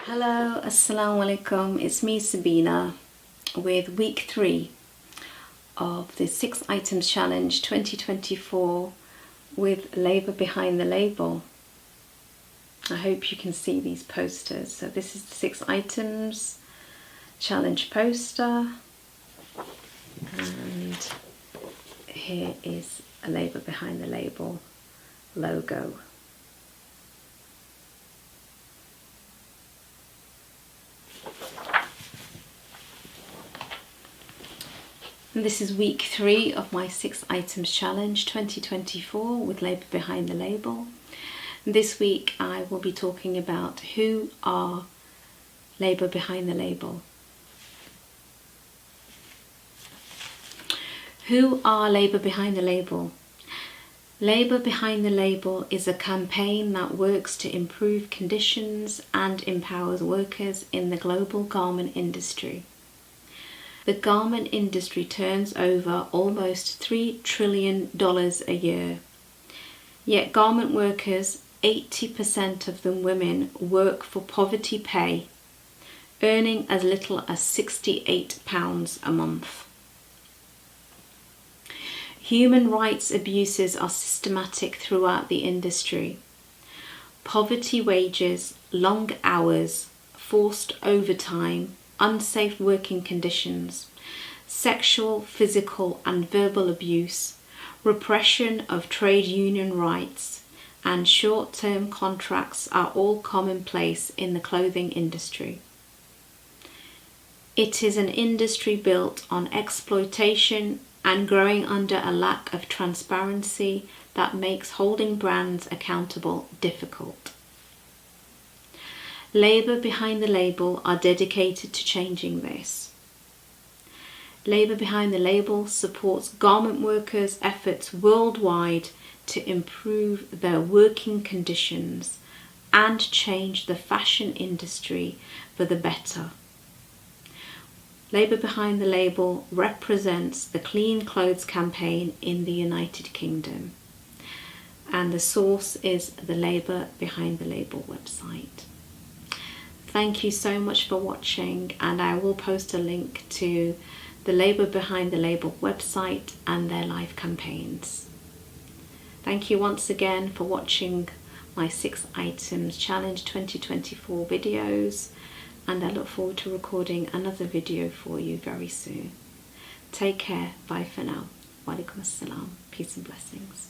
Hello, Assalaam Alaikum. It's me, Sabeena, with week 3 of the 6 items challenge 2024 with Labour behind the label. I hope you can see these posters. So this is the 6 items challenge poster, and here is a Labour behind the label logo. And this is week 3 of my 6 items challenge 2024 with Labour behind the label. And this week I will be talking about who are Labour behind the label. Who are Labour behind the label? Labour behind the label is a campaign that works to improve conditions and empowers workers in the global garment industry. The garment industry turns over almost $3 trillion a year. Yet garment workers, 80% of them women, work for poverty pay, earning as little as £68 a month. Human rights abuses are systematic throughout the industry. Poverty wages, long hours, forced overtime, unsafe working conditions, sexual, physical and verbal abuse, repression of trade union rights, and short-term contracts are all commonplace in the clothing industry. It is an industry built on exploitation and growing under a lack of transparency that makes holding brands accountable difficult. Labour behind the label are dedicated to changing this. Labour behind the label supports garment workers' efforts worldwide to improve their working conditions and change the fashion industry for the better. Labour behind the label represents the Clean Clothes campaign in the United Kingdom, and the source is the Labour behind the label website. Thank you so much for watching, and I will post a link to the Labour behind the label website and their live campaigns. Thank you once again for watching my 6 items challenge 2024 videos, and I look forward to recording another video for you very soon. Take care. Bye for now. Alaikum Assalam. Peace and blessings.